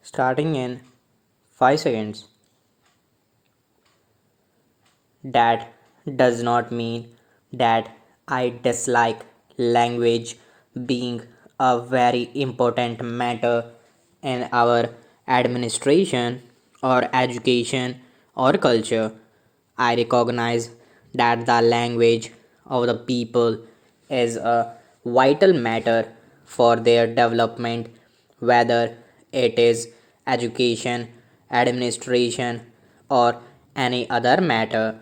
Starting in 5 seconds. That does not mean that I dislike language being a very important matter in our administration or education or culture. I recognize that the language of the people is a vital matter for their development, whether it is education, administration, or any other matter.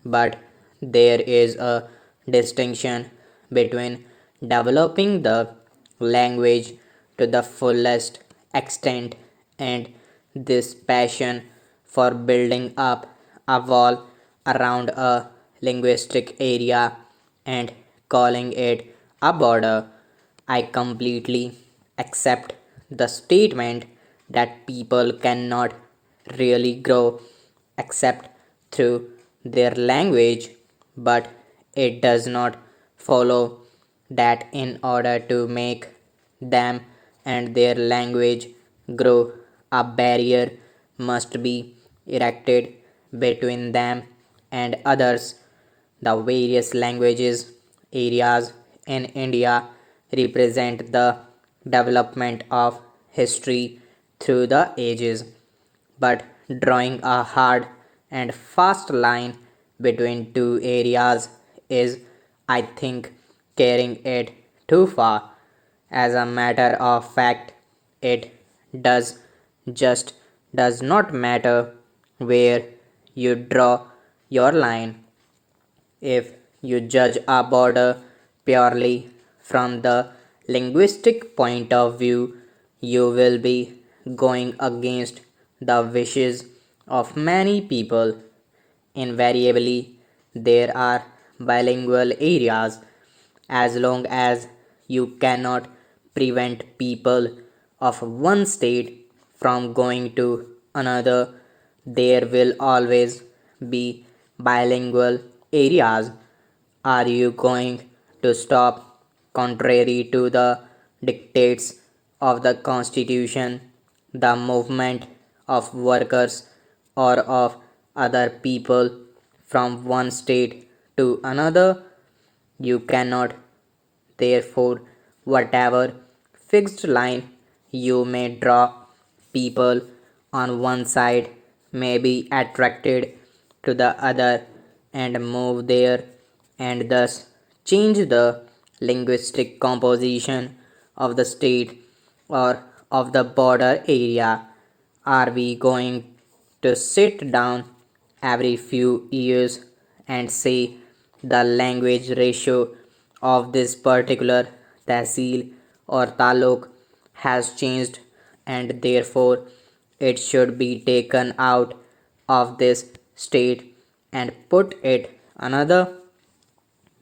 But there is a distinction between developing the language to the fullest extent and this passion for building up a wall around a linguistic area and calling it a border. I completely accept the statement that people cannot really grow except through their language, but it does not follow that in order to make them and their language grow, a barrier must be erected between them and others. The various languages areas in India represent the development of history through the ages, but drawing a hard and fast line between two areas is, I think, carrying it too far. As a matter of fact, it does just does not matter where you draw your line. If you judge a border purely from the linguistic point of view, you will be going against the wishes of many people. Invariably, there are bilingual areas. As long as you cannot prevent people of one state from going to another, there will always be bilingual areas. Are you going to stop contrary to the dictates of the Constitution, the movement of workers, or of other people from one state to another? You cannot. Therefore, whatever fixed line you may draw, people on one side may be attracted to the other and move there and thus change the linguistic composition of the state or of the border area. Are we going to sit down every few years and say the language ratio of this particular tehsil or taluk has changed and therefore it should be taken out of this state and put it another?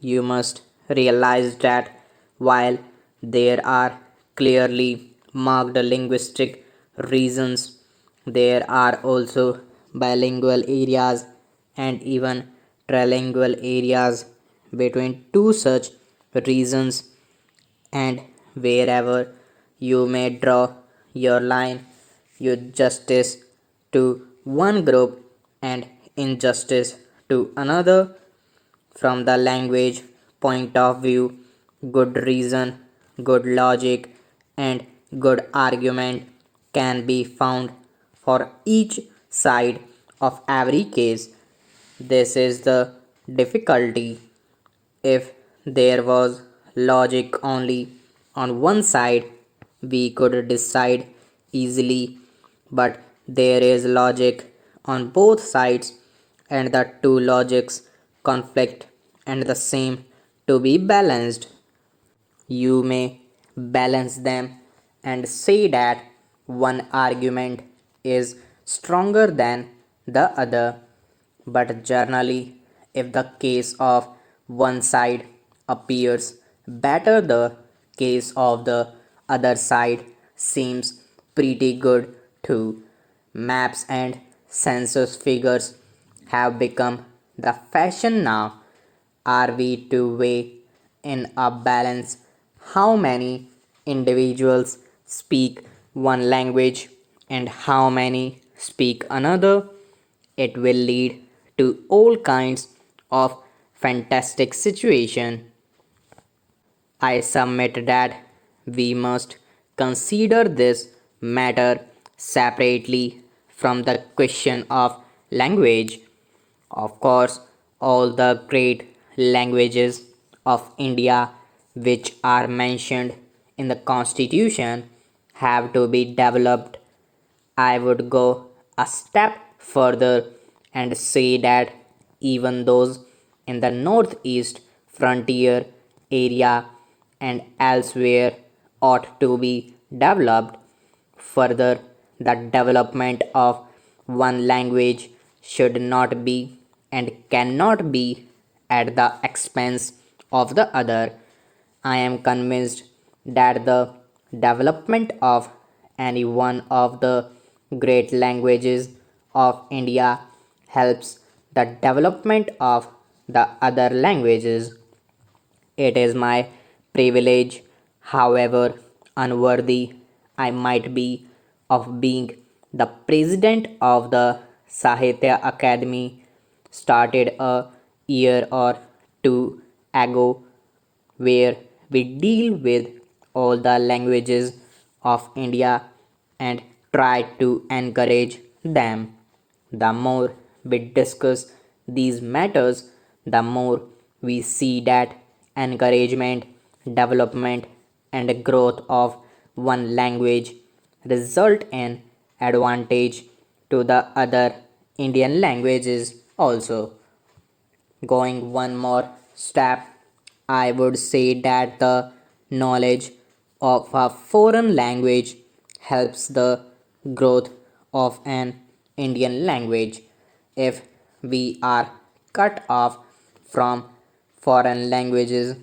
You must realize that while there are clearly marked linguistic reasons, there are also bilingual areas and even trilingual areas between two such reasons, and wherever you may draw your line, you justice to one group and injustice to another. From the language point of view, good reason, good logic, and good argument can be found for each side of every case. This is the difficulty. If there was logic only on one side, we could decide easily, but there is logic on both sides, and the two logics conflict and the same to be balanced. You may balance them and say that one argument is stronger than the other, but generally, if the case of one side appears better, the case of the other side seems pretty good too. Maps and census figures have become the fashion now. Are we to weigh in a balance how many individuals speak one language and how many speak another, it will lead to all kinds of fantastic situation. I submit that we must consider this matter separately from the question of language. Of course, all the great languages of India which are mentioned in the constitution have to be developed. I would go a step further and say that even those in the northeast frontier area and elsewhere ought to be developed. Further, the development of one language should not be and cannot be at the expense of the other. I am convinced that the development of any one of the great languages of India helps the development of the other languages. It is my privilege, however unworthy I might be, of being the president of the Sahitya Academy, started a year or two ago, where we deal with all the languages of India and try to encourage them. The more we discuss these matters, the more we see that encouragement, development, and growth of one language result in advantage to the other Indian languages also. Going one more step, I would say that the knowledge of a foreign language helps the growth of an Indian language. If we are cut off from foreign languages,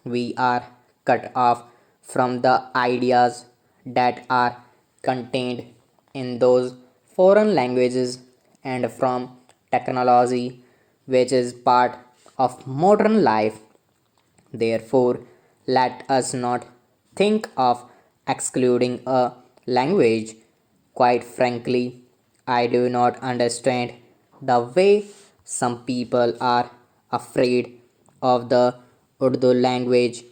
we are cut off from the ideas that are contained in those foreign languages and from technology which is part of modern life. Therefore, let us not think of excluding a language. Quite frankly, I do not understand the way some people are afraid of the Urdu language.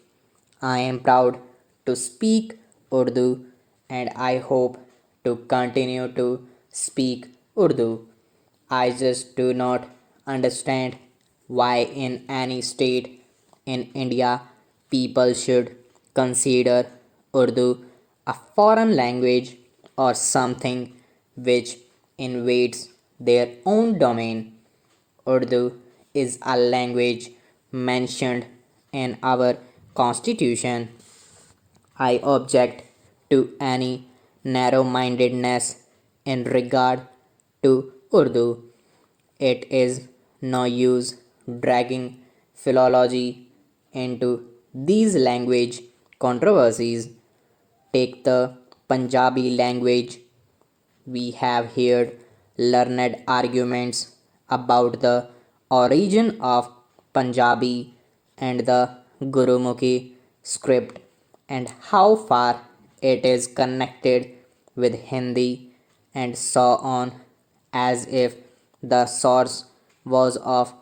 I am proud to speak Urdu and I hope to continue to speak Urdu. I just do not understand why, in any state in India, people should consider Urdu a foreign language or something which invades their own domain. Urdu is a language mentioned in our constitution. I object to any narrow mindedness in regard to Urdu. It is no use dragging philology into these language controversies. Take the Punjabi language. We have heard learned arguments about the origin of Punjabi and the Gurumukhi script and how far it is connected with Hindi and so on, as if the source was of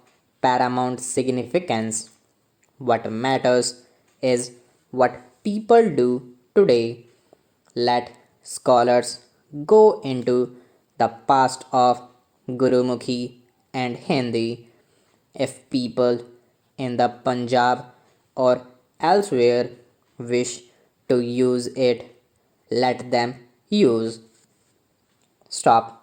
paramount significance. What matters is what people do today. Let scholars go into the past of Gurumukhi and Hindi. If people in the Punjab or elsewhere wish to use it, let them use. Stop.